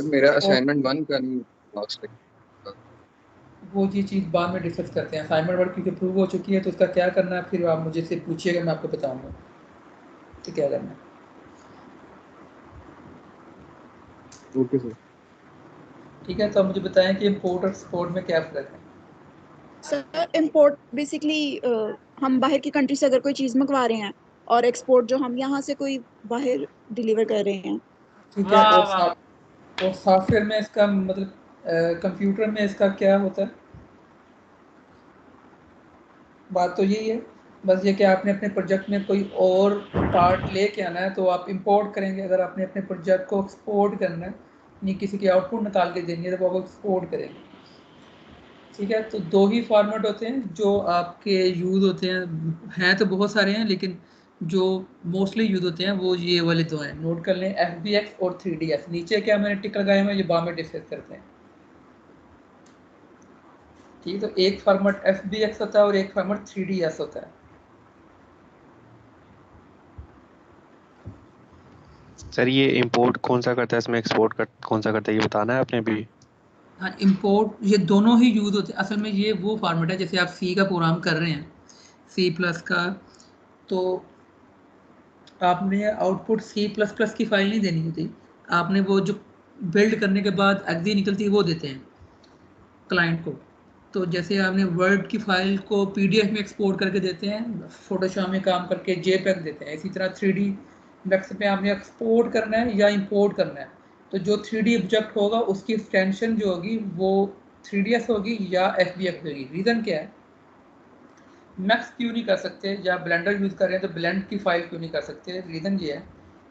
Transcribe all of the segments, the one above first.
मेरा और असाइनमेंट 1 का नहीं मार्क्स लगे। वो ये चीज़ बाद में डिस्कस करते हैं। असाइनमेंट वर्क क्योंकि अप्रूव हो चुकी है तो उसका क्या करना है फिर आप मुझे से पूछिएगा, मैं आपको बताऊंगा कि क्या करना है। Okay sir. ठीक है, तो आप मुझे बताएं कि इम्पोर्ट और एक्सपोर्ट में क्या फ़र्क है। सर इम्पोर्ट बेसिकली हम बाहर की कंट्री से अगर कोई चीज मंगवा रहे हैं, और एक्सपोर्ट जो हम यहाँ से कोई बाहर डिलीवर कर रहे हैं। ठीक है, और सॉफ्टवेयर में इसका मतलब कंप्यूटर में इसका क्या होता है? बात तो यही है, बस ये कि आपने अपने प्रोजेक्ट में कोई और पार्ट लेके आना है तो आप इंपोर्ट करेंगे। अगर आपने अपने प्रोजेक्ट को एक्सपोर्ट करना है, नहीं किसी की आउटपुट निकाल के देनी है, तो वो एक्सपोर्ट करेंगे। ठीक है, तो दो ही फॉर्मेट होते हैं जो आपके यूज़ होते हैं तो बहुत सारे हैं, लेकिन जो मोस्टली यूज़ होते हैं वो ये वाले दो हैं। नोट कर लें, FBX और 3ds। नीचे क्या मैंने टिक लगाए हुए हैं, ये बाद में डिस्कस करते हैं। ठीक है, तो एक फॉर्मेट FBX होता है और एक फॉर्मेट 3ds होता है। सर ये इंपोर्ट कौन सा करता है, इसमें एक्सपोर्ट कौन सा करता है, ये बताना है आपने भी? हाँ, इंपोर्ट ये दोनों ही यूज़ होते हैं। असल में ये वो फॉर्मेट है, जैसे आप सी का प्रोग्राम कर रहे हैं, C+ का, तो आपने आउटपुट C++ की फाइल नहीं देनी होती। आपने वो जो बिल्ड करने के बाद एग्जी निकलती है वो देते हैं क्लाइंट को। तो जैसे आपने वर्ड की फाइल को PDF में एक्सपोर्ट करके देते हैं, फोटोशॉप में काम करके JPEG देते हैं, इसी तरह 3D मैक्स में आपने एक्सपोर्ट करना है या इंपोर्ट करना है, तो जो 3D ऑब्जेक्ट होगा उसकी एक्सटेंशन जो होगी वो 3ds होगी या FBX होगी। रीज़न क्या है, मैक्स क्यों नहीं कर सकते, या ब्लेंडर यूज़ कर रहे हैं तो ब्लेंड की फ़ाइल क्यों नहीं कर सकते? रीज़न ये है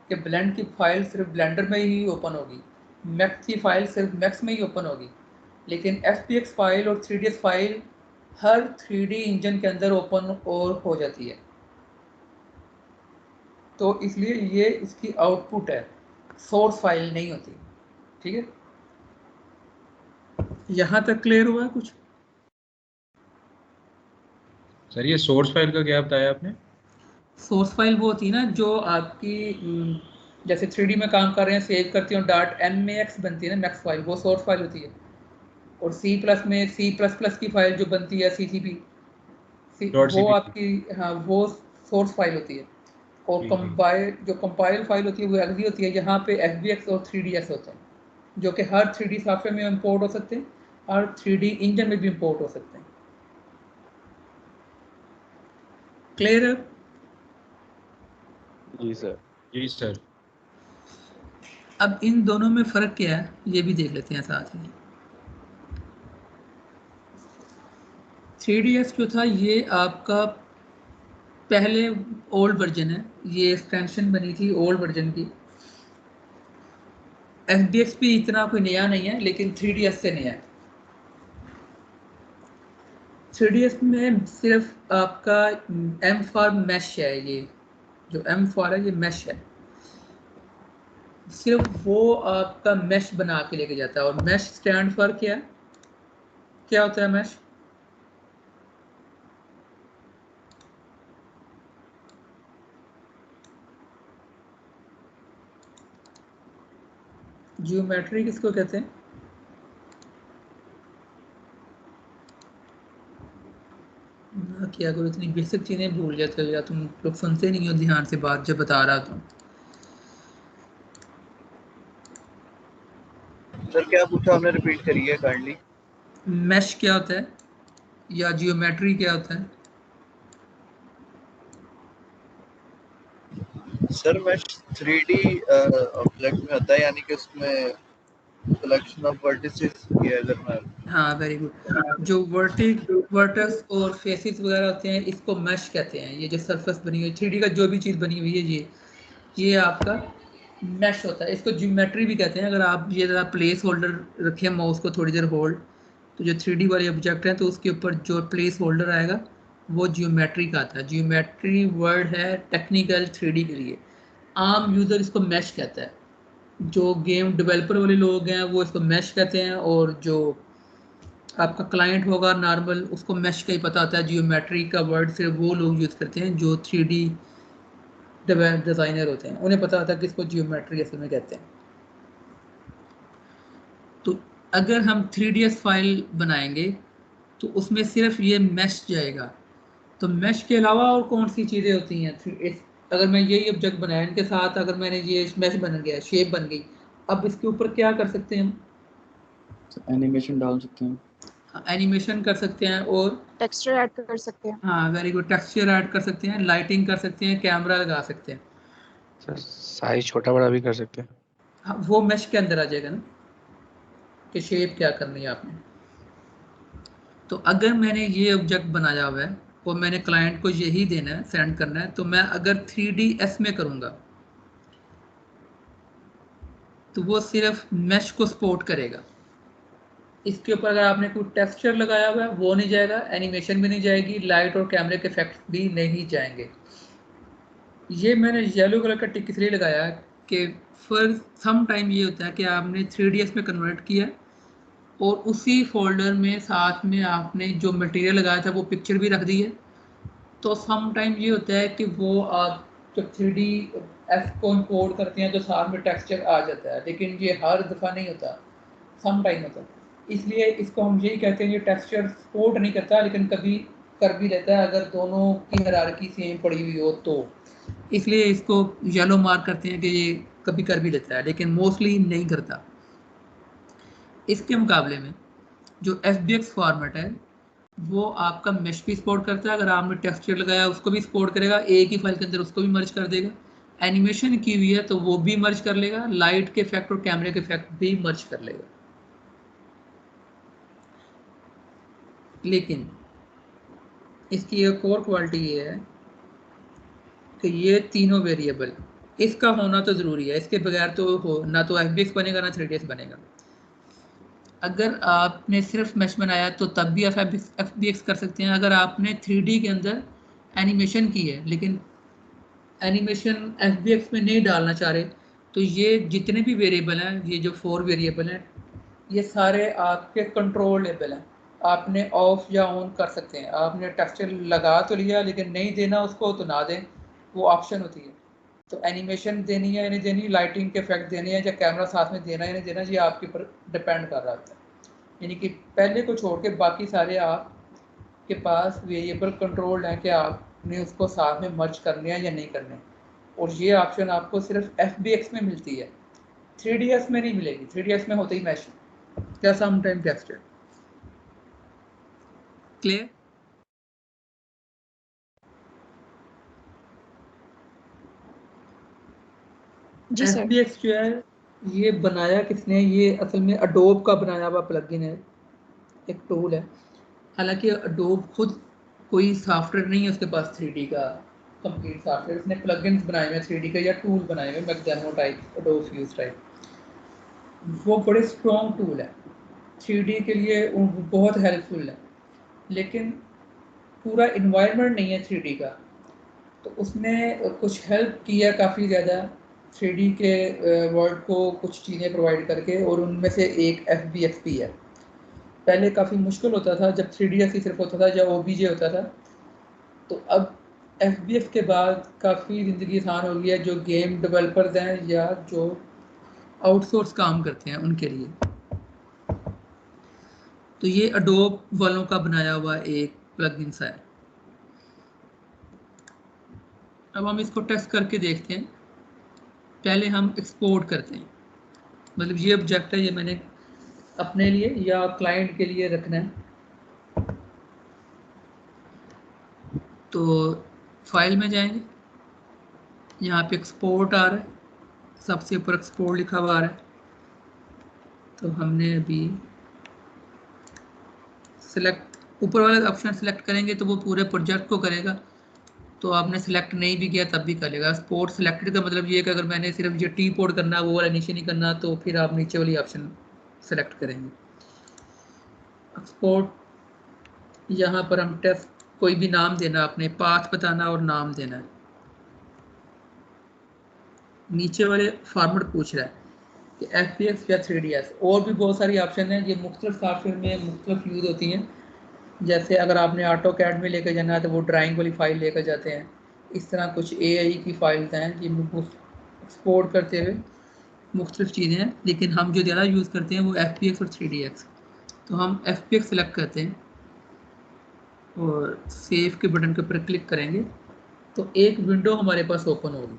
कि ब्लेंड की फ़ाइल सिर्फ ब्लेंडर में ही ओपन होगी, मैक्स की फ़ाइल सिर्फ मैक्स में ही ओपन होगी, लेकिन FBX फाइल और 3ds फाइल हर 3D इंजन के अंदर ओपन और हो जाती है। तो इसलिए ये इसकी आउटपुट है, सोर्स फाइल नहीं होती। ठीक है, यहाँ तक क्लियर हुआ कुछ? सर ये सोर्स फाइल का क्या बताया आपने? सोर्स फाइल वो होती है ना जो आपकी जैसे 3D में काम कर रहे हैं, सेव करती हूँ .mx बनती है ना मैक्स फाइल, वो सोर्स फाइल होती है। और C+ में C++ की फाइल जो बनती है CCP, डॉट वो CPP। आपकी, हाँ, वो सोर्स फाइल होती है। और ठीक है। कंपाइल फाइल होती है वो एग्जी होती है। यहाँ पे FBX और 3ds होते हैं, जो कि हर 3D सॉफ्टवेयर में इंपोर्ट हो सकते हैं, और 3D इंजन में भी इंपोर्ट हो सकते हैं। क्लियर है? जी सर। जी सर। अब इन दोनों में फ़र्क क्या है ये भी देख लेते हैं साथ में। 3ds जो था ये आपका पहले ओल्ड वर्जन है, ये एक्सटेंशन बनी थी ओल्ड वर्जन की। FBX भी इतना कोई नया नहीं है, लेकिन 3ds से नया है। 3ds में सिर्फ आपका M फॉर मैश है, ये जो M फॉर है ये मैश है, सिर्फ वो आपका मैश बना के लेके जाता है। और मैश स्टैंड फॉर क्या होता है मैश? जियोमेट्री किसको कहते हैं? क्या करो, इतनी बेसिक चीज़ें भूल जाते हो, या तुम लोग सुनते नहीं हो ध्यान से बात जब बता रहा था। सर क्या पूछा आपने, रिपीट करिए काइंडली। मैश क्या होता है या जियोमेट्री क्या होता है? सर मैश 3D ऑब्जेक्ट में होता है, यानी कि उसमें कलेक्शन ऑफ वर्टिसेस ये अगर मैं। हाँ, वेरी गुड। जो वर्टेक्स और फेसेस वगैरह होते हैं इसको मैश कहते हैं। ये जो सरफेस बनी हुई 3D का जो भी चीज़ बनी हुई है ये आपका मैश होता है। इसको ज्योमेट्री भी कहते हैं। अगर आप ये ज़रा प्लेस होल्डर रखें माउस को थोड़ी देर होल्ड, तो जो 3D वाले ऑब्जेक्ट हैं तो उसके ऊपर जो प्लेस होल्डर आएगा वो जियोमेट्री का आता है। जियोमेट्री वर्ड है टेक्निकल 3D के लिए। आम यूज़र इसको मैश कहता है। जो गेम डेवलपर वाले लोग हैं वो इसको मैश कहते हैं, और जो आपका क्लाइंट होगा नॉर्मल उसको मैश का ही पता होता है। जियोमेट्री का वर्ड सिर्फ वो लोग यूज़ करते हैं जो 3D डिज़ाइनर होते हैं, उन्हें पता होता है कि इसको जियोमेट्री असल में कहते हैं। तो अगर हम 3ds फाइल बनाएंगे तो उसमें सिर्फ ये मैश जाएगा। तो मैश के अलावा और कौन सी चीज़ें होती हैं? अगर मैं यही ऑब्जेक्ट बनाया, इनके साथ अगर मैंने ये मैश बन गया, शेप बन गई, अब इसके ऊपर क्या कर सकते हैं हम? एनिमेशन डाल सकते हैं, एनिमेशन कर सकते हैं और टेक्सचर ऐड कर सकते हैं। हाँ वेरी गुड, टेक्सचर ऐड कर सकते हैं, लाइटिंग कर सकते हैं, कैमरा लगा सकते हैं। सर साइज छोटा बड़ा भी कर सकते हैं। हाँ, वो मैश के अंदर आ जाएगा ना कि शेप क्या करनी है आपने। तो अगर मैंने ये ऑब्जेक्ट बनाया हुआ है और मैंने क्लाइंट को यही देना है, सेंड करना है, तो मैं अगर 3ds में करूँगा तो वो सिर्फ मैश को सपोर्ट करेगा। इसके ऊपर अगर आपने कोई टेक्सचर लगाया हुआ है वो नहीं जाएगा, एनिमेशन भी नहीं जाएगी, लाइट और कैमरे के इफेक्ट्स भी नहीं जाएंगे। ये मैंने येलो कलर का टिक इसलिए लगाया कि फॉर सम टाइम ये होता है कि आपने 3ds में कन्वर्ट किया और उसी फोल्डर में साथ में आपने जो मटेरियल लगाया था वो पिक्चर भी रख दी है। तो सम टाइम ये होता है कि वो आप जब 3ds को इंपोर्ट करते हैं तो साथ में टेक्सचर आ जाता है, लेकिन ये हर दफ़ा नहीं होता, सम टाइम होता है। इसलिए इसको हम यही कहते हैं ये टेक्सचर सपोर्ट नहीं करता, लेकिन कभी कर भी लेता है अगर दोनों की हायरार्की सेम पड़ी हुई हो तो। इसलिए इसको येलो मार्क करते हैं कि ये कभी कर भी लेता है, लेकिन मोस्टली नहीं करता। इसके मुकाबले में जो FBX फॉर्मेट है वो आपका मैश भी सपोर्ट करता है, अगर आपने टेक्सचर लगाया उसको भी सपोर्ट करेगा, एक ही फाइल के अंदर उसको भी मर्ज कर देगा, एनिमेशन की हुई है तो वो भी मर्ज कर लेगा, लाइट के इफेक्ट और कैमरे के इफेक्ट भी मर्ज कर लेगा। लेकिन इसकी एक और क्वालिटी ये है कि ये तीनों वेरिएबल इसका होना तो ज़रूरी है, इसके बगैर तो हो ना तो FBX बनेगा ना 3ds बनेगा। अगर आपने सिर्फ मैश बनाया तो तब भी आप FBX कर सकते हैं। अगर आपने 3D के अंदर एनिमेशन की है लेकिन एनिमेशन FBX में नहीं डालना चाह रहे, तो ये जितने भी वेरिएबल हैं, ये जो 4 वेरिएबल हैं, ये सारे आपके कंट्रोलेबल हैं। आपने ऑफ या ऑन कर सकते हैं। आपने टेक्सचर लगा तो लिया लेकिन नहीं देना उसको तो ना दें, वो ऑप्शन होती है। तो एनिमेशन देनी है या नहीं देनी, लाइटिंग के इफेक्ट देने हैं या कैमरा साथ में देना है या नहीं देना, ये आपके ऊपर डिपेंड कर रहा होता है। यानी कि पहले को छोड़ के बाकी सारे आपके पास वेरिएबल कंट्रोल्ड हैं कि आपने उसको साथ में मर्ज करने हैं या नहीं करने, और ये ऑप्शन आपको सिर्फ FBX में मिलती है, 3ds में नहीं मिलेगी। 3ds में होता ही मैश या सम टाइम टेक्सचर। क्लियर? जी सर। FBX जो है ये बनाया किसने? ये असल में अडोब का बनाया हुआ प्लगइन है, एक टूल है। हालांकि अडोब खुद कोई सॉफ्टवेयर नहीं है उसके पास 3D का कंप्लीट सॉफ्टवेयर, उसने प्लगइन्स बनाए हुए 3D का या टूल बनाए हुए मैक्डेमो टाइप, अडोब फ्यूज टाइप। वो बड़े स्ट्रॉन्ग टूल है 3D के लिए, बहुत हेल्पफुल है, लेकिन पूरा इन्वायरमेंट नहीं है 3D का। तो उसने कुछ हेल्प किया काफ़ी ज़्यादा 3D के वर्ल्ड को कुछ चीज़ें प्रोवाइड करके, और उनमें से एक FBX भी है। पहले काफ़ी मुश्किल होता था जब 3ds ही सिर्फ होता था या OBJ होता था, तो अब FBX के बाद काफ़ी ज़िंदगी आसान हो गई है जो गेम डेवलपर्स हैं या जो आउटसोर्स काम करते हैं उनके लिए। तो ये अडोब वालों का बनाया हुआ एक प्लगइन सा है। अब हम इसको टेस्ट करके देखते हैं। पहले हम एक्सपोर्ट करते हैं, मतलब ये ऑब्जेक्ट है, ये मैंने अपने लिए या क्लाइंट के लिए रखना है। तो फाइल में जाएंगे, यहाँ पे एक्सपोर्ट आ रहा है, सबसे ऊपर एक्सपोर्ट लिखा हुआ आ रहा है। तो हमने अभी सेलेक्ट, ऊपर वाला ऑप्शन सेलेक्ट करेंगे तो वो पूरे प्रोजेक्ट को करेगा, तो आपने सेलेक्ट नहीं भी किया तब भी कर लेगा। एक्सपोर्ट सेलेक्टेड का मतलब ये है कि अगर मैंने सिर्फ ये टी पोर्ट करना है, वो वाला नीचे नहीं करना, तो फिर आप नीचे वाली ऑप्शन सेलेक्ट करेंगे। एक्सपोर्ट, यहाँ पर हम टेस्ट कोई भी नाम देना, आपने पाथ बताना और नाम देना है। नीचे वाले फॉर्मेट पूछ रहा है कि FBX या 3ds, और भी बहुत सारी ऑप्शन हैं, ये मुख्तलिफ सॉफ्टवेयर में मुख्तलिफ यूज़ होती हैं। जैसे अगर आपने AutoCAD में लेकर जाना है तो वो ड्राइंग वाली फाइल लेकर जाते हैं। इस तरह कुछ AI की फाइल्स हैं जिनको एक्सपोर्ट करते हुए मुख्तलिफ चीज़ें हैं, लेकिन हम जो ज़्यादा यूज़ करते हैं वो FPX और 3DX। तो हम FPX सेलेक्ट करते हैं और सेव के बटन के ऊपर क्लिक करेंगे तो एक विंडो हमारे पास ओपन होगी।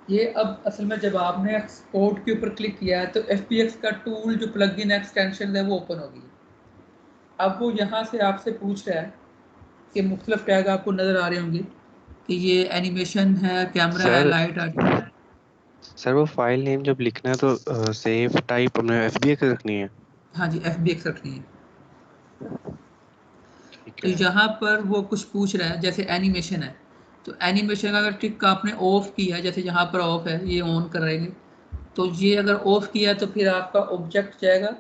ये अब असल में जब आपने एक्सपोर्ट के ऊपर क्लिक किया है तो FPX का टूल जो प्लगइन एक्सटेंशन है वो ओपन होगी। अब वो यहाँ से आपसे पूछ रहा है कि मुख्तलिफ टैग आपको नज़र आ रहे होंगे कि ये एनिमेशन है, कैमरा है, सर लाइट आ रही है। सर वो फाइल नेम जब लिखना है तो सेव टाइप हमने FBX रखनी है। हाँ जी, FBX रखनी है। ठीक तो है। यहाँ पर वो कुछ पूछ रहा है, जैसे एनिमेशन है तो एनिमेशन का अगर टिक आपने ऑफ किया है, जैसे यहाँ पर ऑफ है, ये ऑन करेंगे तो ये अगर ऑफ किया तो फिर आपका ऑब्जेक्ट जाएगा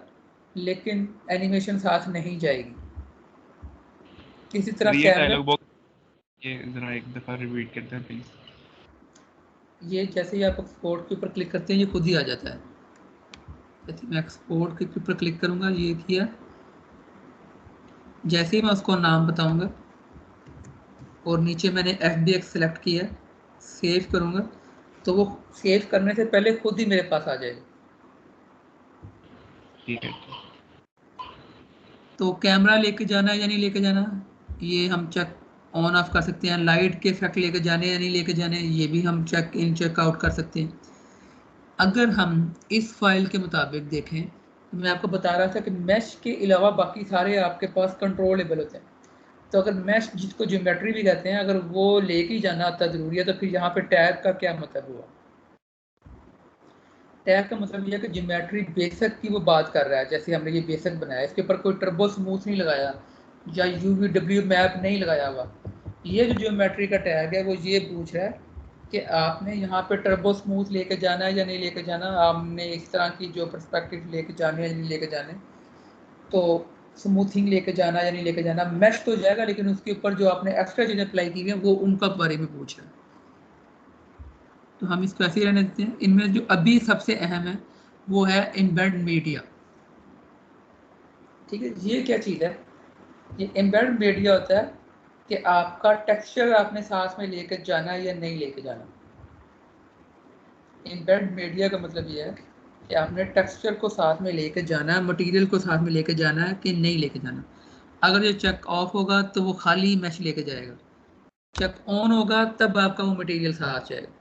लेकिन एनिमेशन साथ नहीं जाएगी। इसी तरह ये कैमरा, डायलॉग बॉक्स ये जरा एक दफा रिपीट करते हैं प्लीज। ये जैसे ही आप एक्सपोर्ट के ऊपर क्लिक करते हैं ये खुद ही आ जाता है। जैसे मैं एक्सपोर्ट के ऊपर क्लिक करूँगा, ये किया, जैसे ही मैं उसको नाम बताऊँगा और नीचे मैंने FBX सेलेक्ट किया, सेव करूँगा तो वो सेव करने से पहले खुद ही मेरे पास आ जाएगा। ठीक है। तो कैमरा लेके जाना है या नहीं लेके जाना, ये हम चेक ऑन ऑफ कर सकते हैं। लाइट के इफेक्ट लेके जाने या नहीं लेके जाने, ये भी हम चेक इन चेक आउट कर सकते हैं। अगर हम इस फाइल के मुताबिक देखें तो मैं आपको बता रहा था कि मैश के अलावा बाकी सारे आपके पास कंट्रोलेबल होते हैं। तो अगर मैश, जिसको ज्योमेट्री भी कहते हैं, अगर वो लेके ही जाना आता ज़रूरी है तो फिर यहाँ पे टैग का क्या मतलब हुआ। टैग का मतलब यह है कि ज्योमेट्री बेसिक की वो बात कर रहा है। जैसे हमने ये बेसिक बनाया, इसके ऊपर कोई टर्बो स्मूथ नहीं लगाया या UVW मैप नहीं लगाया हुआ। ये जो ज्योमेट्री का टैग है वो ये पूछ रहा है कि आपने यहाँ पे टर्बो स्मूथ लेके जाना है या नहीं लेके जाना, आपने इस तरह की जो पर्सपेक्टिव लेके जाने या नहीं लेके जाने, तो स्मूथिंग लेके जाना या नहीं लेके जाना। मैश तो जाएगा लेकिन उसके ऊपर जो आपने एक्स्ट्रा चीज़ें अप्लाई की हुई हैं वो उनका बारे में पूछ रहा है। तो हम इसको ऐसे ही रहने देते हैं। इनमें जो अभी सबसे अहम है वो है एम्बेड मीडिया। ठीक है, ये क्या चीज़ है? ये एम्बेड मीडिया होता है कि आपका टेक्सचर आपने साथ में लेकर जाना है या नहीं लेके जाना। एम्बेड मीडिया का मतलब ये है कि आपने टेक्सचर को साथ में लेके जाना है, मटेरियल को साथ में लेके जाना है कि नहीं लेके जाना। अगर ये चेक ऑफ होगा तो वो खाली मैश लेके जाएगा, चेक ऑन होगा तब आपका वो मटेरियल साथ जाएगा।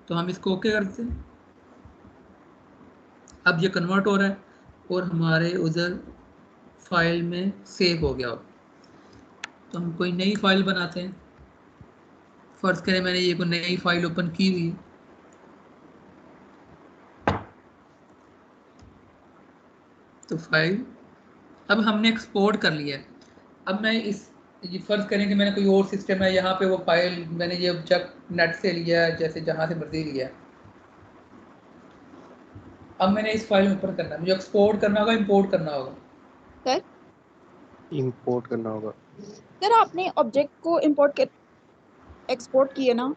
तो हम इसको ओके करते हैं। अब ये कन्वर्ट हो रहा है और हमारे उधर फाइल में सेव हो गया। तो हम कोई नई फाइल बनाते हैं। फर्ज करें मैंने ये कोई नई फाइल ओपन की हुई है, तो फाइल अब हमने एक्सपोर्ट कर लिया है। अब मैं ये फर्ज करें कि मैंने कोई और सिस्टम है, यहाँ पे वो फाइल मैंने ये ऑब्जेक्ट नेट से लिया है, जैसे जहाँ से मर्जी लिया है। अब मैंने इस फाइल में ऊपर करना है, मुझे एक्सपोर्ट करना होगा, इंपोर्ट करना होगा। सर इंपोर्ट करना होगा। सर आपने ऑब्जेक्ट को इंपोर्ट कर एक्सपोर्ट किया ना?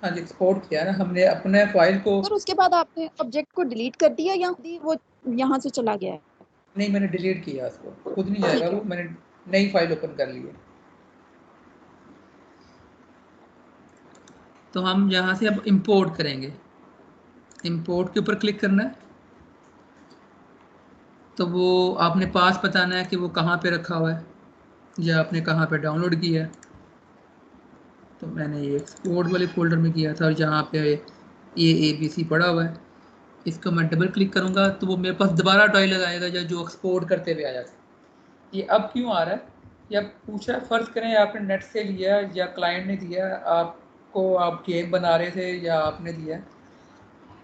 हाँ जी, एक्सपोर्ट किया ना हमने अपने फाइल को। सर उसके बाद आपने ऑब्जेक्ट को डिलीट कर दिया या वो यहाँ से चला गया है? नहीं, मैंने डिलीट किया उसको, खुद नहीं जाएगा ठीक है। वो, मैंने नई फाइल ओपन कर ली है। तो हम यहाँ से अब इंपोर्ट करेंगे। इंपोर्ट के ऊपर क्लिक करना है तो वो आपने पास बताना है कि वो कहाँ पे रखा हुआ है या आपने कहाँ पे डाउनलोड किया है। तो मैंने ये एक्सपोर्ट वाले फोल्डर में किया था और जहाँ पे ये ABC पड़ा हुआ है, इसको मैं डबल क्लिक करूँगा तो वो मेरे पास दोबारा टॉय लगाएगा या जो एक्सपोर्ट करते हुए आ जाता है। ये अब क्यों आ रहा है? ये अब पूछ रहा है, फ़र्ज़ करें आपने नेट से लिया या क्लाइंट ने दिया, आपको आप गेम बना रहे थे या आपने दिया,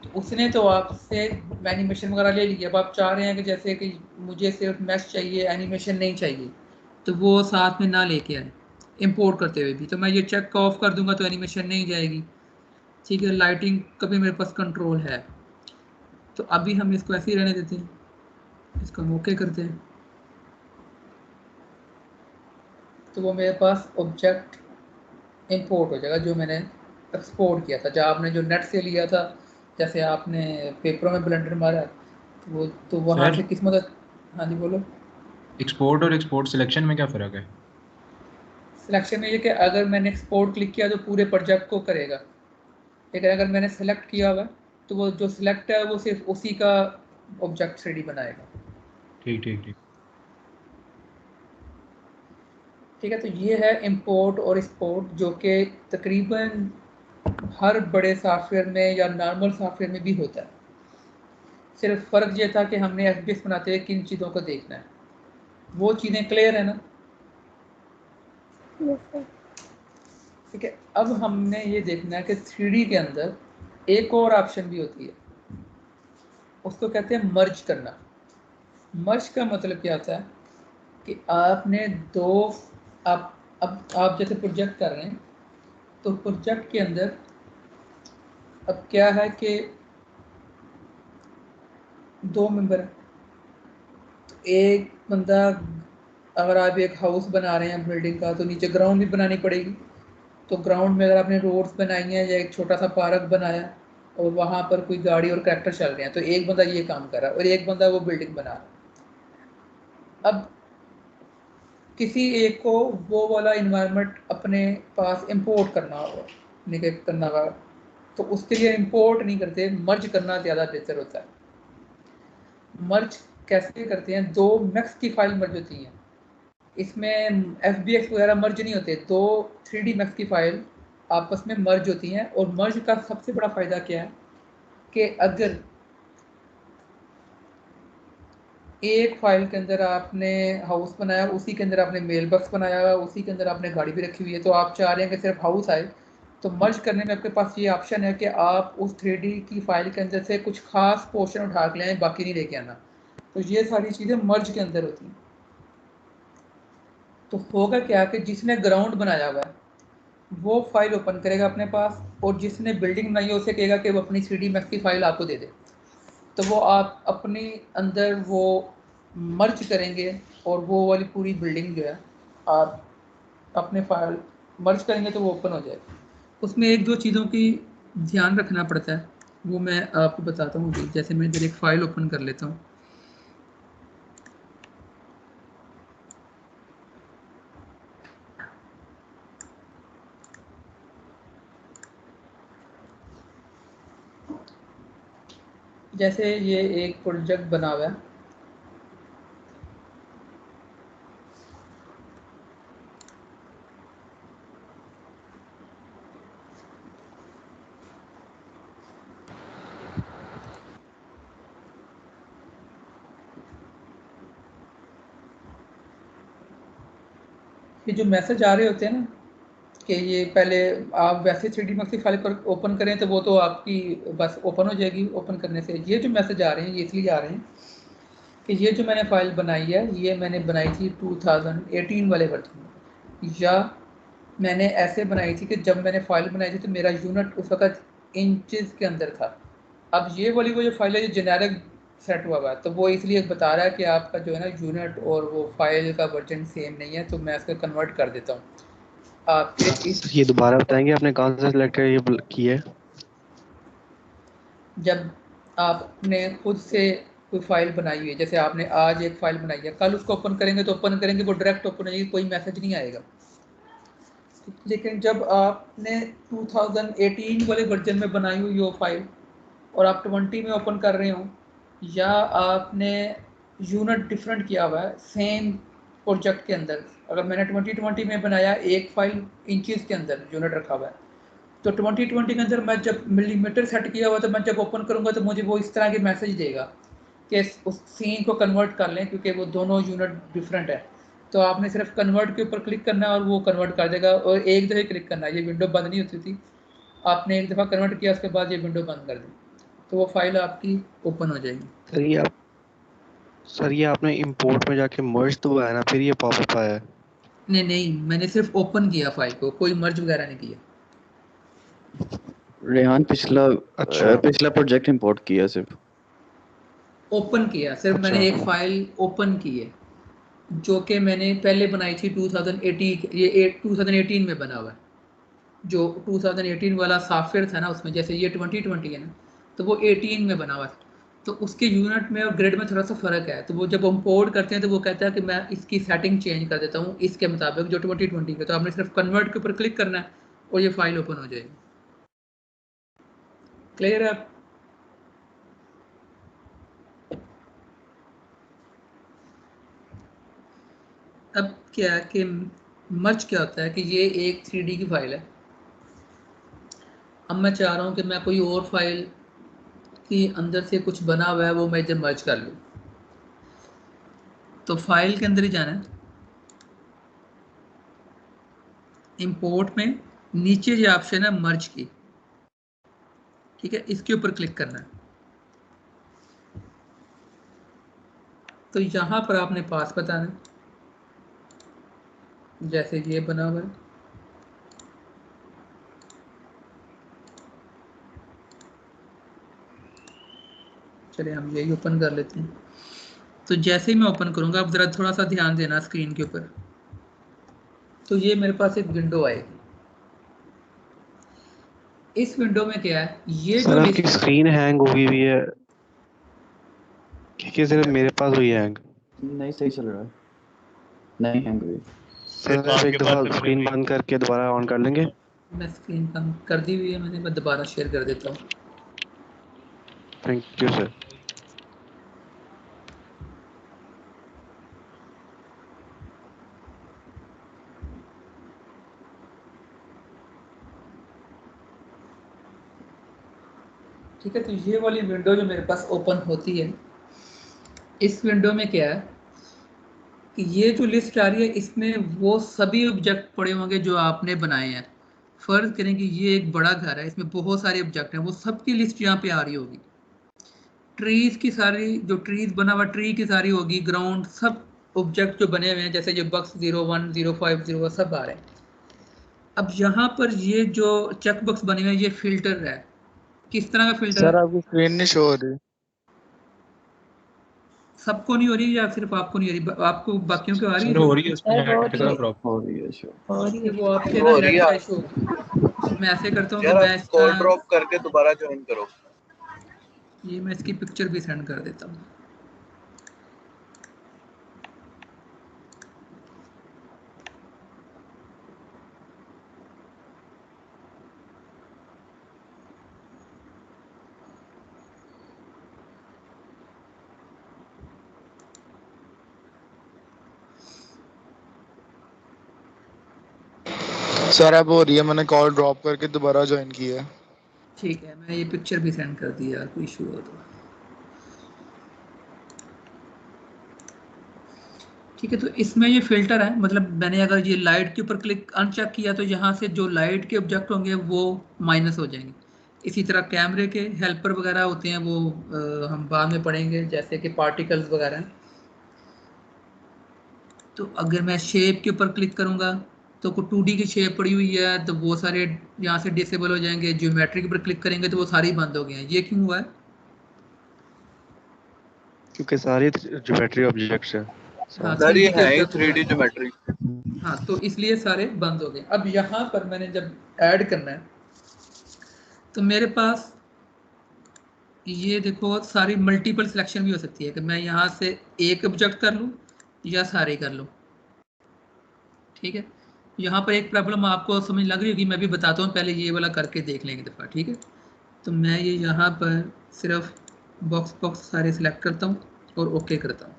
तो उसने तो आपसे एनिमेशन वगैरह ले लिया। अब आप चाह रहे हैं कि जैसे कि मुझे सिर्फ मैश चाहिए, एनिमेशन नहीं चाहिए, तो वो साथ में ना लेके आए इंपोर्ट करते हुए भी। तो मैं ये चेक ऑफ कर दूंगा तो एनिमेशन नहीं जाएगी। ठीक है, लाइटिंग का भी मेरे पास कंट्रोल है। तो अभी हम इसको ऐसे ही रहने देते हैं, इसको हम ओके करते हैं। तो वो मेरे पास ऑब्जेक्ट इंपोर्ट हो जाएगा जो मैंने एक्सपोर्ट किया था। जहाँ आपने जो नेट से लिया था, जैसे आपने पेपरों में ब्लेंडर मारा तो वहाँ से किस मदद। हाँ जी बोलो। एक्सपोर्ट और एक्सपोर्ट सिलेक्शन में क्या फ़र्क है? सिलेक्शन में ये कि अगर मैंने एक्सपोर्ट क्लिक किया तो पूरे प्रोजेक्ट को करेगा, लेकिन अगर मैंने सेलेक्ट किया हुआ है तो वो जो सिलेक्ट है वो सिर्फ उसी का ऑब्जेक्ट 3D बनाएगा। ठीक ठीक ठीक। ठीक है, तो ये है इंपोर्ट और एक्सपोर्ट, जो कि तकरीबन हर बड़े सॉफ्टवेयर में या नॉर्मल सॉफ्टवेयर में भी होता है। सिर्फ फ़र्क ये था कि हमने FBS बनाते हुए किन चीज़ों को देखना है। वो चीज़ें क्लियर है ना? ठीक है, अब हमने ये देखना है कि 3D के अंदर एक और ऑप्शन भी होती है, उसको कहते हैं मर्ज करना। मर्ज का मतलब क्या होता है कि आपने दो अब आप जैसे प्रोजेक्ट कर रहे हैं, तो प्रोजेक्ट के अंदर अब क्या है कि 2 मेंबर हैं। तो एक बंदा, अगर आप एक हाउस बना रहे हैं बिल्डिंग का, तो नीचे ग्राउंड भी बनानी पड़ेगी। तो ग्राउंड में अगर आपने रोड्स बनाई हैं या एक छोटा सा पार्क बनाया और वहाँ पर कोई गाड़ी और ट्रैक्टर चल रहे हैं, तो एक बंदा ये काम कर रहा है और एक बंदा वो बिल्डिंग बना रहा है। अब किसी एक को वो वाला इन्वायरमेंट अपने पास इंपोर्ट करना होगा, तो उसके लिए इंपोर्ट नहीं करते, मर्ज करना ज़्यादा बेहतर होता है। मर्ज कैसे करते हैं? 2 मैक्स की फाइल मर्ज होती हैं, इसमें FBX वगैरह मर्ज नहीं होते। 2 3D मैक्स की फाइल आपस में मर्ज होती हैं। और मर्ज का सबसे बड़ा फ़ायदा क्या है कि अगर एक फाइल के अंदर आपने हाउस बनाया, उसी के अंदर आपने मेल बॉक्स बनाया हुआ, उसी के अंदर आपने गाड़ी भी रखी हुई है, तो आप चाह रहे हैं कि सिर्फ हाउस आए, तो मर्ज करने में आपके पास ये ऑप्शन है कि आप उस 3D की फाइल के अंदर से कुछ खास पोर्शन उठा के लाएं, बाकी नहीं लेके आना। तो ये सारी चीज़ें मर्ज के अंदर होती हैं। तो होगा क्या कि जिसने ग्राउंड बनाया हुआ है वो फाइल ओपन करेगा अपने पास, और जिसने बिल्डिंग बनाई है उसे कहेगा कि वो अपनी 3D मैक्स की फाइल आपको दे दे। तो वो आप अपने अंदर वो मर्ज करेंगे और वो वाली पूरी बिल्डिंग जो है आप अपने फाइल मर्ज करेंगे तो वो ओपन हो जाएगी। उसमें 1-2 चीज़ों की ध्यान रखना पड़ता है, वो मैं आपको बताता हूँ। जैसे मैं इधर एक फ़ाइल ओपन कर लेता हूँ। जैसे ये एक प्रोजेक्ट बना हुआ है, ये जो मैसेज आ रहे होते हैं ना कि ये पहले आप वैसे 3D मैक्स की फाइल पर ओपन करें तो वो तो आपकी बस ओपन हो जाएगी ओपन करने से। ये जो मैसेज आ रहे हैं ये इसलिए आ रहे हैं कि ये जो मैंने फ़ाइल बनाई है ये मैंने बनाई थी 2018 वाले वर्जन में, या मैंने ऐसे बनाई थी कि जब मैंने फ़ाइल बनाई थी तो मेरा यूनिट उस वक्त इंचज़ के अंदर था। अब ये वाली वो जो फाइल है ये जेनेरिक सेट हुआ हुआ है, तो वो इसलिए बता रहा है कि आपका जो है ना यूनिट और वो फाइल का वर्जन सेम नहीं है, तो मैं इसको कन्वर्ट कर देता हूँ आपके इस। ये दोबारा बताएंगे आपने कहाँ से सिलेक्ट कर ये की है? जब आपने खुद से कोई फाइल बनाई हुई है, जैसे आपने आज एक फाइल बनाई है, कल उसको ओपन करेंगे तो ओपन करेंगे वो डायरेक्ट ओपन हो जाएगी, कोई मैसेज नहीं आएगा। लेकिन जब आपने 2018 वाले वर्जन में बनाई हुई हो फाइल और आप 20 में ओपन कर रहे हो, या आपने यूनिट डिफरेंट किया हुआ है सेम प्रोजेक्ट के अंदर, अगर मैंने 2020 में बनाया एक फाइल इंचज़ के अंदर यूनिट रखा हुआ है, तो 2020 के अंदर मैं जब मिलीमीटर सेट किया हुआ तो मैं जब ओपन करूँगा तो मुझे वो इस तरह के मैसेज देगा कि उस सीन को कन्वर्ट कर लें, क्योंकि वो दोनों यूनिट डिफरेंट है। तो आपने सिर्फ कन्वर्ट के ऊपर क्लिक करना है और वो कन्वर्ट कर देगा, और एक दफ़े क्लिक करना है, ये विंडो बंद नहीं होती थी, आपने एक दफ़ा कन्वर्ट किया उसके बाद ये विंडो बंद कर दी, तो वो फाइल आपकी ओपन हो जाएगी। सर ये आपने इंपोर्ट में जाके मर्ज तो आया ना, फिर ये पॉपअप आया है? नहीं, मैंने सिर्फ ओपन किया फाइल को, कोई मर्ज वगैरह नहीं किया। रेहान पिछला अच्छा। पिछला प्रोजेक्ट इंपोर्ट किया सिर्फ। ओपन किया सिर्फ अच्छा। मैंने एक फाइल ओपन की है जो कि मैंने पहले बनाई थी 2018, ये 2018 में बना हुआ है। जो 2018 वाला सॉफ्टवेयर था ना उसमें, जैसे ये 2020 है ना, तो वो 18 में बना हुआ है, तो उसके यूनिट में और ग्रेड में थोड़ा सा फ़र्क है। तो वो जब हम पोर्ट करते हैं तो वो कहता है कि मैं इसकी सेटिंग चेंज कर देता हूँ इसके मुताबिक जो 2020 का, तो आपने सिर्फ कन्वर्ट के ऊपर क्लिक करना है और ये फाइल ओपन हो जाएगी। क्लियर है? अब क्या है कि मर्ज क्या होता है कि ये एक 3D की फाइल है। अब मैं चाह रहा हूँ कि मैं कोई और फाइल की अंदर से कुछ बना हुआ है वो मैं इधर मर्ज कर लूँ। तो फाइल के अंदर ही जाना है, इंपोर्ट में नीचे जो ऑप्शन है मर्ज की, ठीक है, इसके ऊपर क्लिक करना है। तो यहाँ पर आपने पास बताना है, जैसे ये बना हुआ है। चलिए हम यही ओपन कर लेते हैं। तो जैसे ही मैं ओपन करूँगा, अब ज़रा थोड़ा सा ध्यान देना स्क्रीन के ऊपर। तो ये मेरे पास एक विंडो आएगी। इस विंडो में क्या है, ये जो सर आपकी लिस्ट स्क्रीन हैंग हो गई हुई है कि सिर्फ मेरे पास हुई है हैंग? नहीं सही चल रहा है, नहीं हैंग हुई। सर आप एक दफ़ा स्क्रीन बंद करके दोबारा ऑन कर लेंगे? मैं स्क्रीन कम कर दी हुई है मैंने, मैं दोबारा शेयर कर देता हूँ। Thank you sir. ठीक है, तो ये वाली विंडो जो मेरे पास ओपन होती है, इस विंडो में क्या है कि ये जो लिस्ट आ रही है इसमें वो सभी ऑब्जेक्ट पड़े होंगे जो आपने बनाए हैं। फर्ज करें कि ये एक बड़ा घर है, इसमें बहुत सारे ऑब्जेक्ट हैं, वो सबकी लिस्ट यहाँ पे आ रही होगी। ट्रीज की सारी, जो ट्रीज बना हुआ ट्री की सारी होगी, ग्राउंड, सब ऑब्जेक्ट जो बने हुए हैं जैसे जो बक्स 01, 05, 0 सब आ रहे हैं। अब यहाँ पर ये जो चेक बॉक्स बने हुए हैं ये फिल्टर है। किस तरह का फिल्टर सर है? आपकी स्क्रीन नहीं शो हो रही। सबको नहीं हो रही या सिर्फ आपको नहीं हो रही? आपको बाकियों को आ रही है सर जो? हो रही है उसमें नेट का प्रॉब्लम। हो रही है श्योर। और ये वो आपके वो ना हो रही नेट का है। इशू होगा। मैं ऐसे करता हूँ कि यार मैं आप इसका, कॉल ड्रॉप करके दोबारा ज्वाइन करो। ये मैं इसकी पिक्चर भी सेंड कर देता हूँ। सर अब हो रही है, मैंने कॉल ड्रॉप करके दोबारा ज्वाइन किया है। ठीक है, मैं ये पिक्चर भी सेंड कर दी यार, कोई इशू हो तो। ठीक है, तो इसमें ये फिल्टर है, मतलब मैंने अगर ये लाइट के ऊपर क्लिक अनचेक किया तो यहाँ से जो लाइट के ऑब्जेक्ट होंगे वो माइनस हो जाएंगे। इसी तरह कैमरे के हेल्पर वगैरह होते हैं, वो हम बाद में पढ़ेंगे, जैसे कि पार्टिकल्स वगैरह। तो अगर मैं शेप के ऊपर क्लिक करूँगा तो को 2D की शेप पड़ी हुई है तो वो सारे यहाँ से डिसेबल हो जाएंगे। ज्योमेट्री के ऊपर क्लिक करेंगे तो वो सारे ही बंद हो गए हैं। ये क्यों हुआ है? क्योंकि सारी ज्योमेट्री ऑब्जेक्ट्स हैं हाँ, सारे। सर ये 3D के है ही ऑब्जेक्ट हो 3D गए। ज्योमेट्री। हाँ, तो इसलिए सारे बंद हो गए। अब यहाँ पर मैंने जब ऐड करना है तो मेरे पास ये देखो सारी मल्टीपल सिलेक्शन भी हो सकती है कि मैं यहाँ से एक ऑब्जेक्ट कर लूँ या सारे कर लूँ। ठीक है, यहाँ पर एक प्रॉब्लम आपको समझ लग रही होगी, मैं भी बताता हूँ, पहले ये वाला करके देख लेंगे दफ़ा। ठीक है, तो मैं ये यहाँ पर सिर्फ बॉक्स बॉक्स सारे सिलेक्ट करता हूँ और ओके करता हूँ।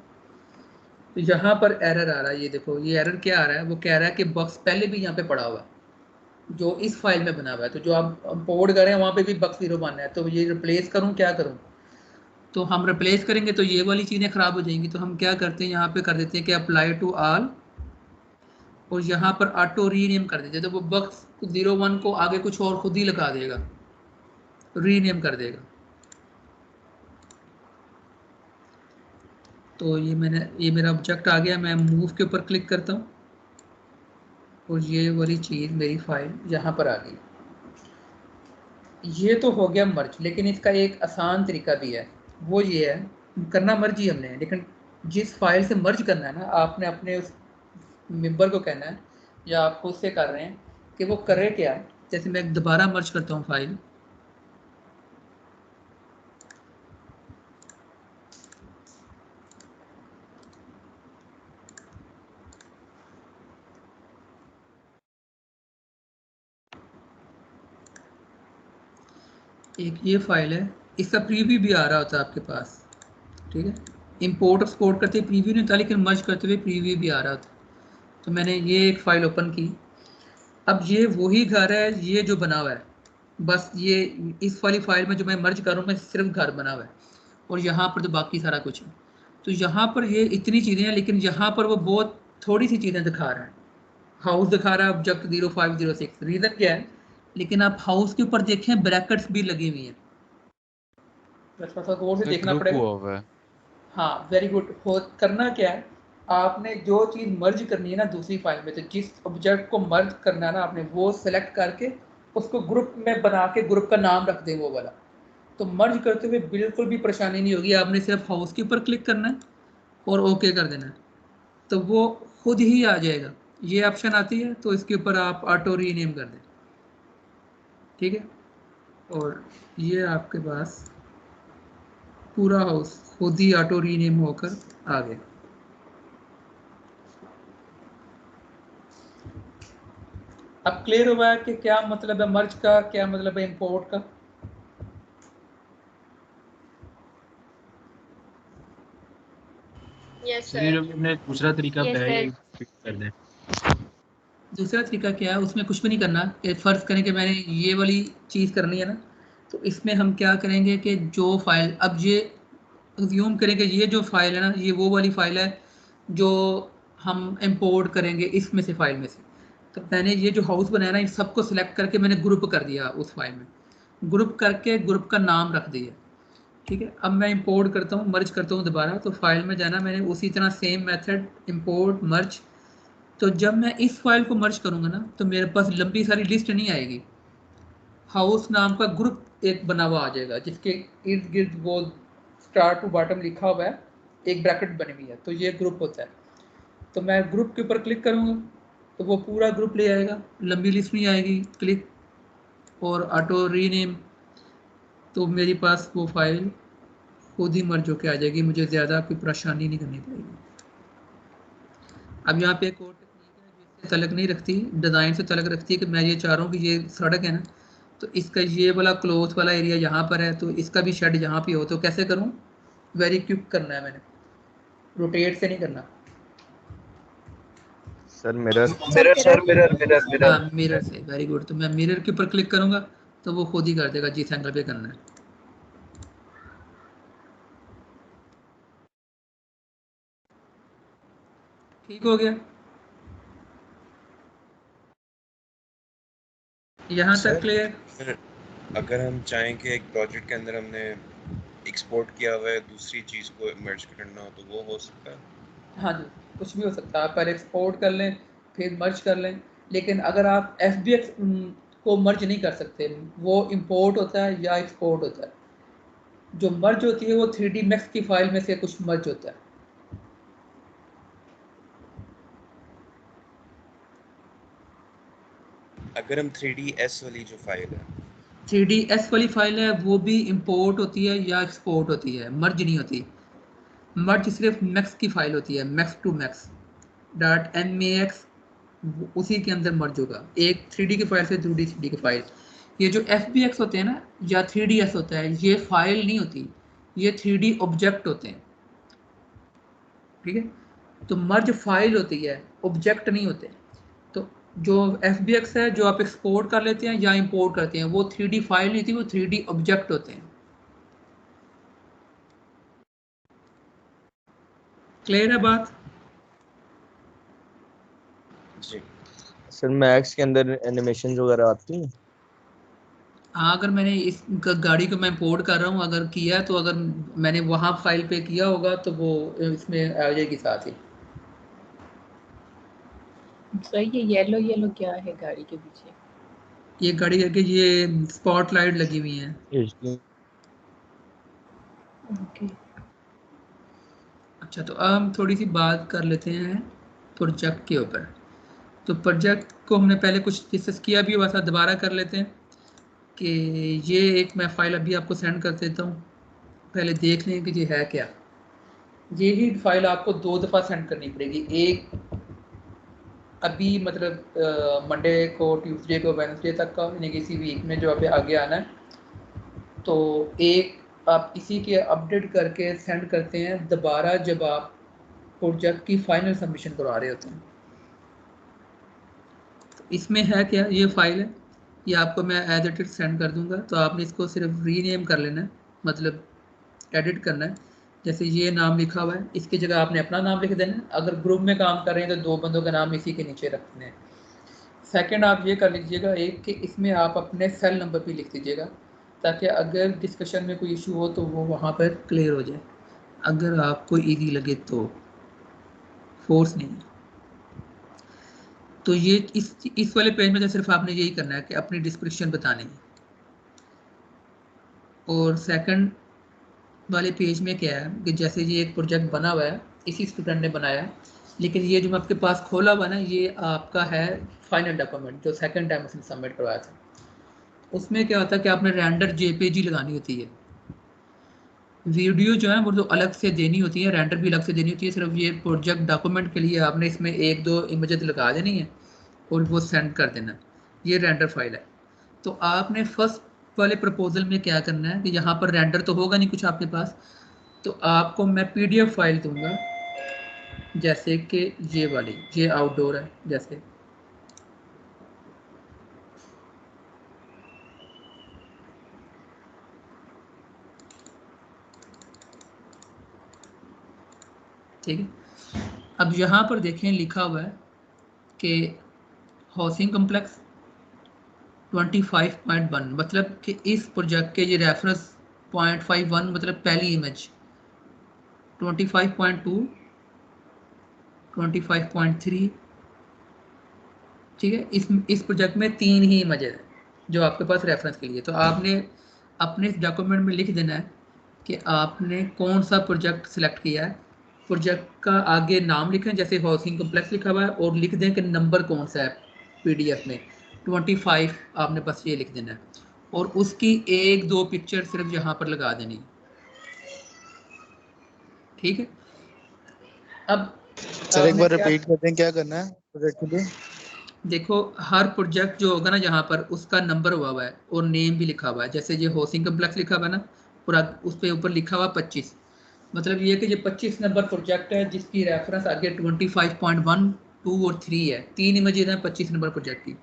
तो यहाँ पर एरर आ रहा है, ये देखो ये एरर क्या आ रहा है, वो कह रहा है कि बॉक्स पहले भी यहाँ पे पड़ा हुआ है जो इस फाइल में बना हुआ है। तो जो आप इंपोर्ट कर रहे हैं वहाँ पे भी बक्स 01 है, तो ये रिप्लेस करूँ क्या करूँ? तो हम रिप्लेस करेंगे तो ये वाली चीज़ें ख़राब हो जाएंगी। तो हम क्या करते हैं, यहाँ पे कर देते हैं कि अप्लाई टू ऑल और यहाँ पर ऑटो रीनेम कर देते हैं। तो वो बक्स 01 को आगे कुछ और खुद ही लगा देगा, रीनेम कर देगा। तो ये मेरा ऑब्जेक्ट आ गया। मैं मूव के ऊपर क्लिक करता हूँ और ये वाली चीज़ मेरी फाइल यहाँ पर आ गई। ये तो हो गया मर्ज, लेकिन इसका एक आसान तरीका भी है। वो ये है, करना मर्ज ही हमने है, लेकिन जिस फाइल से मर्ज करना है ना, आपने अपने उस मेंबर को कहना है या आप खुद से कर रहे हैं कि वो करे क्या। जैसे मैं दोबारा मर्ज करता हूँ फाइल, एक ये फाइल है, इसका प्रीव्यू भी आ रहा होता है आपके पास, ठीक है। इंपोर्ट एक्सपोर्ट करते प्रीव्यू नहीं होता, लेकिन मर्ज करते हुए प्रीव्यू भी आ रहा होता। तो मैंने ये एक फ़ाइल ओपन की। अब ये वही घर है ये जो बना हुआ है, बस ये इस वाली फाइल में जो मैं मर्ज कर रहा हूँ मैं सिर्फ घर बना हुआ है, और यहाँ पर तो बाकी सारा कुछ है। तो यहाँ पर ये इतनी चीज़ें हैं, लेकिन यहाँ पर वो बहुत थोड़ी सी चीज़ें दिखा रहा है। हाउस दिखा रहा है ऑब्जेक्ट 0506, रीज़न क्या है, लेकिन आप हाउस के ऊपर देखें ब्रैकेट्स भी लगी हुई हैं, बस थोड़ा गौर से देखना पड़ेगा। हाँ वेरी गुड। करना क्या है, आपने जो चीज़ मर्ज करनी है ना दूसरी फाइल में, तो जिस ऑब्जेक्ट को मर्ज करना है ना आपने, वो सेलेक्ट करके उसको ग्रुप में बना के ग्रुप का नाम रख दें वो वाला। तो मर्ज करते हुए बिल्कुल भी परेशानी नहीं होगी, आपने सिर्फ हाउस के ऊपर क्लिक करना है और ओके कर देना है, तो वो खुद ही आ जाएगा। ये ऑप्शन आती है तो इसके ऊपर आप ऑटो रीनेम कर दें, ठीक है। और ये आपके पास पूरा हाउस खुद ही ऑटो रीनेम होकर आ गया। अब क्लियर हुआ है कि क्या मतलब है मर्ज का, क्या मतलब है इंपोर्ट का। यस सर, हमने दूसरा तरीका बताया कर दें। दूसरा तरीका क्या है, उसमें कुछ भी नहीं करना। फ़र्ज़ करें कि मैंने ये वाली चीज़ करनी है ना, तो इसमें हम क्या करेंगे कि जो फाइल, अब ये अज्यूम करें कि ये जो फाइल है ना, ये वो वाली फाइल है जो हम इंपोर्ट करेंगे इसमें से, फाइल में से। तो मैंने ये जो हाउस बनाया ना, इन सबको सिलेक्ट करके मैंने ग्रुप कर दिया उस फाइल में, ग्रुप करके ग्रुप का नाम रख दिया, ठीक है। अब मैं इंपोर्ट करता हूँ, मर्ज करता हूँ दोबारा, तो फाइल में जाना, मैंने उसी तरह सेम मेथड इंपोर्ट मर्ज। तो जब मैं इस फाइल को मर्ज करूँगा ना, तो मेरे पास लंबी सारी लिस्ट नहीं आएगी, हाउस नाम का ग्रुप एक बना हुआ आ जाएगा, जिसके इर्द गिर्द वो स्टार्ट टू बॉटम लिखा हुआ है, एक ब्रैकेट बनी हुई है, तो ये ग्रुप होता है। तो मैं ग्रुप के ऊपर क्लिक करूँगा तो वो पूरा ग्रुप ले आएगा, लंबी लिस्ट नहीं आएगी। क्लिक और ऑटो रीनेम, तो मेरे पास वो फाइल खुद ही मर्ज होकर आ जाएगी, मुझे ज़्यादा कोई परेशानी नहीं करनी पड़ेगी। अब यहाँ पे एक और टेक्निक है जो इससे तलक नहीं रखती, डिज़ाइन से तलक रखती है कि मैं ये चाह रहा हूँ कि ये सड़क है ना, तो इसका ये वाला क्लोथ वाला एरिया यहाँ पर है, तो इसका भी शेड यहाँ पे हो। तो कैसे करूँ, वेरी क्विक करना है मैंने, रोटेट से नहीं करना सर मिरर हाँ मिरर से, वेरी गुड। तो मैं मिरर के ऊपर क्लिक करूँगा तो वो खुद ही कर देगा जिस एंगल पे करना है। ठीक हो गया, यहाँ तक क्लियर। अगर हम चाहें कि एक प्रोजेक्ट के अंदर हमने एक्सपोर्ट किया हुआ है दूसरी चीज़ को मर्ज करना हो, तो वो हो सकता है? हाँ जी, कुछ भी हो सकता है, आप पहले एक्सपोर्ट कर लें फिर मर्ज कर लें। लेकिन अगर आप FBX को मर्ज नहीं कर सकते, वो इंपोर्ट होता है या एक्सपोर्ट होता है। जो मर्ज होती है वो 3D मैक्स की फाइल में से कुछ मर्ज होता है। अगर हम 3ds वाली जो फाइल है, 3ds वाली फाइल है, वो भी इंपोर्ट होती है या एक्सपोर्ट होती है, मर्ज नहीं होती। मर्ज सिर्फ मैक्स की फाइल होती है, max to max dot max, उसी के अंदर मर्ज होगा, एक 3D की फाइल से दूसरी 3D की फाइल। ये जो FBX होते हैं ना या 3ds होता है, ये फाइल नहीं होती, ये 3D ऑब्जेक्ट होते हैं, ठीक है। तो मर्ज फाइल होती है, ऑब्जेक्ट नहीं होते। तो जो FBX है जो आप एक्सपोर्ट कर लेते हैं या इंपोर्ट करते हैं, वो 3D फाइल नहीं थी, वो 3D ऑब्जेक्ट होते हैं। क्लियर है बात? जी सर मैक्स के अंदर एनिमेशन वगैरह आती हैं? हाँ, अगर मैंने इस गाड़ी को मैं इंपोर्ट कर रहा हूँ अगर किया, तो अगर मैंने वहाँ फाइल पे किया होगा तो वो इसमें आ जाएगी साथ ही। सर ये येलो क्या है गाड़ी के पीछे? ये गाड़ी करके ये स्पॉटलाइट लगी हुई है। ओके। अच्छा, तो अब हम थोड़ी सी बात कर लेते हैं प्रोजेक्ट के ऊपर। तो प्रोजेक्ट को हमने पहले कुछ डिस्कस किया भी, वैसा दोबारा कर लेते हैं कि ये एक मैं फाइल अभी आपको सेंड कर देता हूँ, पहले देख लें कि ये है क्या। ये ही फाइल आपको 2 दफ़ा सेंड करनी पड़ेगी, एक अभी मतलब मंडे को, ट्यूसडे को, वेडनेसडे तक का, यानी किसी वीक में जो अभी आगे आना है, तो एक आप इसी के अपडेट करके सेंड करते हैं दोबारा जब आप प्रोजेक्ट की फाइनल सबमिशन करवा रहे होते हैं। तो इसमें है क्या, ये फाइल है, ये आपको मैं एज इट इज सेंड कर दूंगा। तो आपने इसको सिर्फ रीनेम कर लेना है, मतलब एडिट करना है। जैसे ये नाम लिखा हुआ है, इसकी जगह आपने अपना नाम लिख देना है। अगर ग्रुप में काम कर रहे हैं तो 2 बंदों का नाम इसी के नीचे रखने हैं। सेकंड आप ये कर लीजिएगा एक कि इसमें आप अपने सेल नंबर भी लिख दीजिएगा, ताकि अगर डिस्कशन में कोई इशू हो तो वो वहाँ पर क्लियर हो जाए। अगर आपको ईजी लगे तो, फोर्स नहीं है। तो ये इस वाले पेज में तो सिर्फ आपने यही करना है कि अपनी डिस्क्रिप्शन बतानी है। और सेकंड वाले पेज में क्या है कि जैसे ये एक प्रोजेक्ट बना हुआ है, इसी स्टूडेंट ने बनाया है, लेकिन ये जो मैं आपके पास खोला हुआ ना, ये आपका है फाइनल डॉक्यूमेंट जो सेकंड टाइम उसने सबमिट करवाया था। उसमें क्या होता है कि आपने रेंडर जेपीजी लगानी होती है। वीडियो जो है वो तो अलग से देनी होती है, रेंडर भी अलग से देनी होती है। सिर्फ ये प्रोजेक्ट डॉक्यूमेंट के लिए आपने इसमें 1-2 इमेजेस लगा देनी है और वो सेंड कर देना। ये रेंडर फाइल है। तो आपने फर्स्ट वाले प्रपोजल में क्या करना है कि यहाँ पर रेंडर तो होगा नहीं कुछ आपके पास, तो आपको मैं पीडीएफ फाइल दूंगा, जैसे कि ये वाली, ये आउटडोर है जैसे, ठीक है। अब यहाँ पर देखें लिखा हुआ है कि हाउसिंग कम्प्लेक्स 25.1, मतलब कि इस प्रोजेक्ट के ये रेफरेंस 0.51 मतलब पहली इमेज, 25.2, 25.3, ठीक है। इस प्रोजेक्ट में 3 ही इमेजेस हैं जो आपके पास रेफरेंस के लिए। तो आपने अपने इस डॉक्यूमेंट में लिख देना है कि आपने कौन सा प्रोजेक्ट सिलेक्ट किया है। प्रोजेक्ट का आगे नाम लिखें, जैसे हाउसिंग कम्प्लेक्स लिखा हुआ है, और लिख दें कि नंबर कौन सा है पीडीएफ में, 25 आपने बस ये लिख देना है। और उसकी 1-2 पिक्चर सिर्फ यहाँ पर लगा देनी, ठीक है। अब सर एक बार रिपीट करते हैं क्या करना है प्रोजेक्ट के लिए? देखो हर प्रोजेक्ट जो होगा ना यहाँ पर, उसका नंबर हुआ है और नेम भी लिखा हुआ है। जैसे ये हाउसिंग कम्प्लेक्स लिखा हुआ है ना, पूरा उस पर ऊपर लिखा हुआ 25, मतलब ये कि ये 25 नंबर प्रोजेक्ट है जिसकी रेफरेंस आगे 25.1, 2 और 3 है। 3 इमेजेस हैं 25 नंबर प्रोजेक्ट की।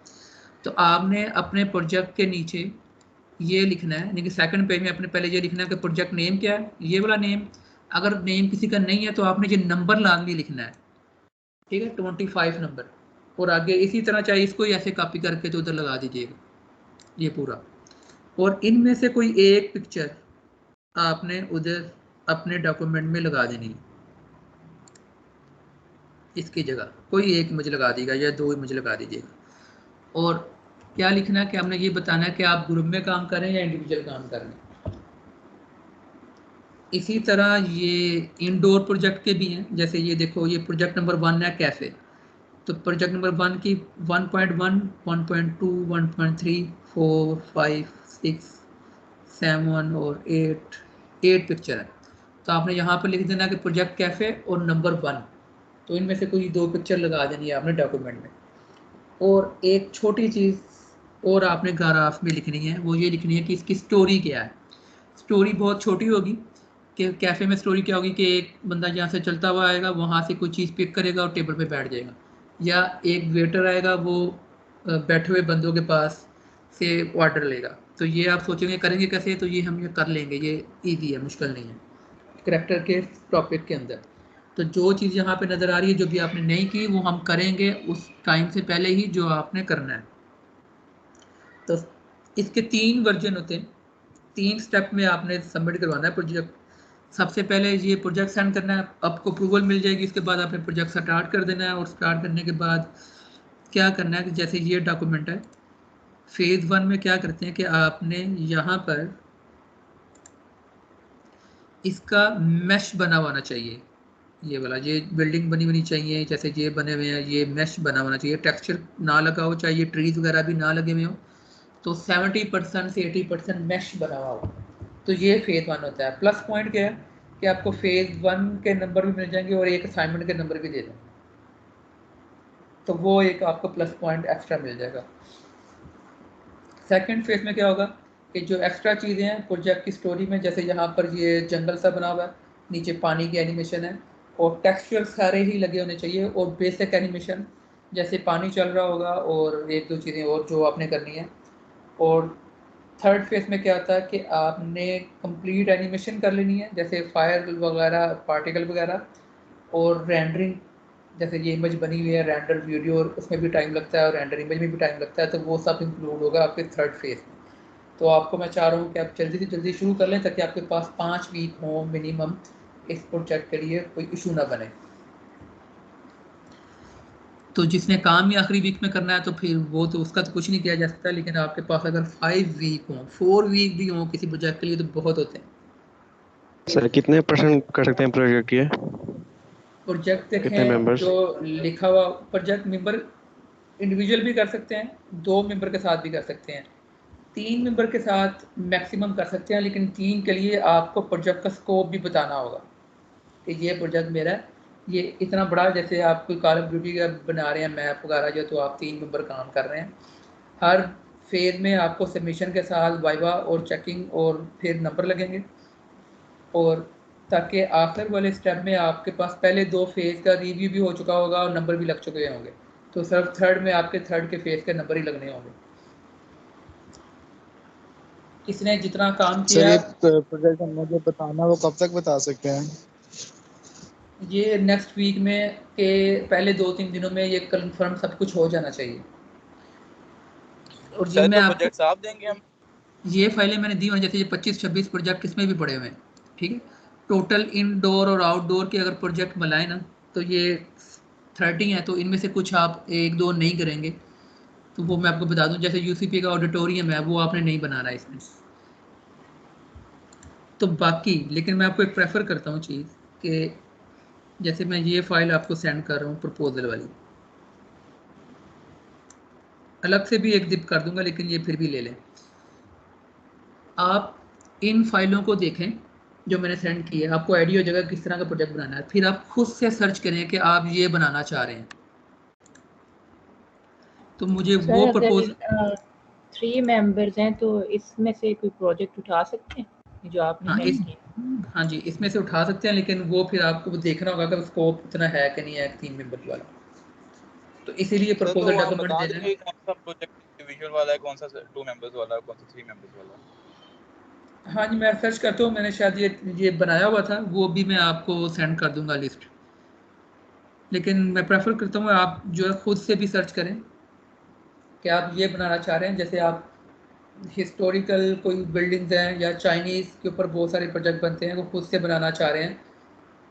तो आपने अपने प्रोजेक्ट के नीचे ये लिखना है, यानी कि सेकंड पेज में अपने पहले ये लिखना है कि प्रोजेक्ट नेम क्या है, ये वाला नेम। अगर नेम किसी का नहीं है तो आपने ये नंबर लाजमी लिखना है, ठीक है, 25 नंबर। और आगे इसी तरह चाहे इसको ही ऐसे कॉपी करके तो उधर लगा दीजिएगा ये पूरा। और इनमें से कोई एक पिक्चर आपने उधर अपने डॉक्यूमेंट में लगा देनी, इसकी जगह कोई एक इमेज लगा दीजिएगा या 2 इमेज लगा दीजिएगा। और क्या लिखना है कि हमने ये बताना है कि आप ग्रुप में काम कर रहे हैं या इंडिविजुअल काम कर रहे हैं। इसी तरह ये इंडोर प्रोजेक्ट के भी हैं, जैसे ये देखो ये प्रोजेक्ट नंबर 1 है कैफे। तो प्रोजेक्ट नंबर 1 की 1.1, 1.2, 1.3, 4, 5, 6, 7 और 8 पिक्चर है। तो आपने यहाँ पर लिख देना कि प्रोजेक्ट कैफे और नंबर 1। तो इनमें से कोई 2 पिक्चर लगा देनी है आपने डॉक्यूमेंट में। और एक छोटी चीज़ और आपने ग्राफ में लिखनी है, वो ये लिखनी है कि इसकी स्टोरी क्या है। स्टोरी बहुत छोटी होगी कि कैफ़े में स्टोरी क्या होगी कि एक बंदा जहाँ से चलता हुआ आएगा, वहाँ से कोई चीज़ पिक करेगा और टेबल पे बैठ जाएगा, या एक वेटर आएगा वो बैठे हुए बंदों के पास से ऑर्डर लेगा। तो ये आप सोचेंगे करेंगे कैसे, तो ये हम ये कर लेंगे, ये ईजी है, मुश्किल नहीं है करैक्टर के टॉपिक के अंदर। तो जो चीज़ यहाँ पे नज़र आ रही है जो भी आपने नहीं की वो हम करेंगे उस टाइम से पहले ही जो आपने करना है। तो इसके 3 वर्जन होते हैं, 3 स्टेप में आपने सबमिट करवाना है प्रोजेक्ट। सबसे पहले ये प्रोजेक्ट सेंड करना है, आपको अप्रूवल मिल जाएगी, इसके बाद आपने प्रोजेक्ट स्टार्ट कर देना है। और स्टार्ट करने के बाद क्या करना है कि जैसे ये डॉक्यूमेंट है, फेज़ 1 में क्या करते हैं कि आपने यहाँ पर इसका मैश बना होना चाहिए, ये वाला, ये बिल्डिंग बनी होनी चाहिए, जैसे ये बने हुए हैं, ये मैश बना होना चाहिए, टेक्सचर ना लगा हो, चाहे ये ट्रीज वगैरह भी ना लगे हुए हो, तो 70% से 80% मैश बना हुआ हो। तो ये फेज़ 1 होता है। प्लस पॉइंट क्या है कि आपको फेज़ 1 के नंबर भी मिल जाएंगे और एक असाइनमेंट के नंबर भी दे दें, तो वो एक आपको प्लस पॉइंट एक्स्ट्रा मिल जाएगा। सेकंड फेज़ में क्या होगा कि जो एक्स्ट्रा चीज़ें हैं प्रोजेक्ट की स्टोरी में, जैसे यहाँ पर ये जंगल सा बना हुआ है, नीचे पानी की एनिमेशन है और टेक्सचर सारे ही लगे होने चाहिए, और बेसिक एनिमेशन जैसे पानी चल रहा होगा और एक दो चीज़ें और जो आपने करनी है। और थर्ड फेज में क्या होता है कि आपने कंप्लीट एनिमेशन कर लेनी है, जैसे फायर वगैरह, पार्टिकल वगैरह, और रेंडरिंग, जैसे ये इमेज बनी हुई है रेंडर वीडियो, और उसमें भी टाइम लगता है और रेंडर इमेज में भी टाइम लगता है, तो वो सब इंक्लूड होगा आपके थर्ड फेज में। तो आपको मैं चाह रहा हूँ कि आप जल्दी से जल्दी शुरू कर लें ताकि आपके पास 5 वीक हों मिनिमम इस प्रोजेक्ट के लिए, कोई इशू ना बने। तो जिसने काम ही आखिरी वीक में करना है तो फिर वो तो उसका तो कुछ नहीं किया जा सकता, लेकिन आपके पास अगर 5 वीक हों, 4 वीक भी हों किसी प्रोजेक्ट के लिए तो बहुत होते हैं। सर कितने परसेंट कर सकते हैं प्रोजेक्ट ये? प्रोजेक्ट कितने देखें मेंबर्स? जो लिखा हुआ प्रोजेक्ट मेंबर इंडिविजुअल भी कर सकते हैं, 2 मेंबर के साथ भी कर सकते हैं, 3 मेंबर के साथ मैक्सिमम कर सकते हैं, लेकिन 3 के लिए आपको प्रोजेक्ट का स्कोप भी बताना होगा कि ये प्रोजेक्ट मेरा है, ये इतना बड़ा, जैसे आप कोई कॉल ऑफ ड्यूटी का बना रहे हैं मैप वगैरह जो, तो आप 3 मेंबर काम कर रहे हैं। हर फेज़ में आपको सबमिशन के साथ वाइवा और चेकिंग और फिर नंबर लगेंगे, और ताकि आखिर वाले स्टेप में आपके पास पहले 2 फेज़ का रिव्यू भी हो चुका होगा और नंबर भी लग चुके होंगे, तो सिर्फ थर्ड में आपके थर्ड के फेज़ के नंबर ही लगने होंगे। किसने जितना काम सर किया ये प्रोजेक्ट हमने जो बताना वो कब तक बता सकते हैं? ये नेक्स्ट वीक में के पहले 2-3 दिनों में ये कंफर्म सब कुछ हो जाना चाहिए। और ये मैं आपको प्रोजेक्ट्स आप देंगे हम? ये फाइलें मैंने दी हुई हैं, जैसे ये 25-26 प्रोजेक्ट इसमें भी पड़े हुए हैं, ठीक है। टोटल इनडोर और आउटडोर के अगर प्रोजेक्ट मिलाएं ना तो ये 30 हैं, तो इनमें से कुछ आप 1-2 नहीं करेंगे, तो वो मैं आपको बता दूं, जैसे यूसीपी का ऑडिटोरियम है वो आपने नहीं बनाना है इसमें। तो बाकी लेकिन मैं आपको एक प्रेफर करता हूँ चीज़ कि जैसे मैं ये फाइल आपको सेंड कर रहा हूँ प्रपोजल वाली, अलग से भी एक जिप कर दूंगा, लेकिन ये फिर भी ले लें। आप इन फाइलों को देखें जो मैंने सेंड की है, आपको आइडिया हो जाएगा किस तरह का प्रोजेक्ट बनाना है, फिर आप खुद से सर्च करें कि आप ये बनाना चाह रहे हैं। तो मुझे वो प्रपोजल 3 मेंबर्स हैं तो इसमें से कोई प्रोजेक्ट उठा सकते हैं जो आपने सेंड किया? हाँ जी, इसमें से उठा सकते हैं, लेकिन वो फिर आपको देखना होगा कि स्कोप इतना है कि नहीं है 3 मेंबर वाला, तो इसीलिए प्रपोजल डॉक्यूमेंट बता देना देंगे कौन सा प्रोजेक्ट इंडिविजुअल वाला है, कौन सा 2 मेंबर्स वाला है, कौन सा 3 मेंबर्स वाला है। हाँ जी, मैं सर्च करता हूँ, मैंने शायद ये बनाया हुआ था, वो भी मैं आपको सेंड कर दूंगा लिस्ट, लेकिन मैं प्रेफर करता हूँ आप जो है खुद से भी सर्च करें कि आप ये बनाना चाह रहे हैं। जैसे आप हिस्टोरिकल कोई बिल्डिंग्स हैं या चाइनीज़ के ऊपर बहुत सारे प्रोजेक्ट बनते हैं, वो खुद से बनाना चाह रहे हैं,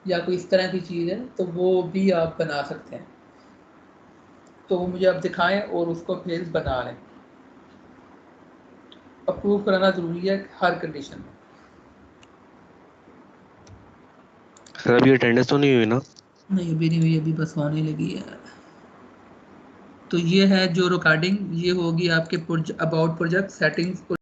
या कोई इस तरह की चीज़ है तो वो भी आप बना सकते हैं, तो वो मुझे आप दिखाएं और उसको फिर बना लें। अप्रूव कराना ज़रूरी है हर कंडीशन में। सर अभी अटेंडेंस तो नहीं हुई ना? नहीं अभी नहीं हुई, अभी बस होने लगी है। तो ये है जो रिकॉर्डिंग, ये होगी आपके अबाउट प्रोजेक्ट सेटिंग्स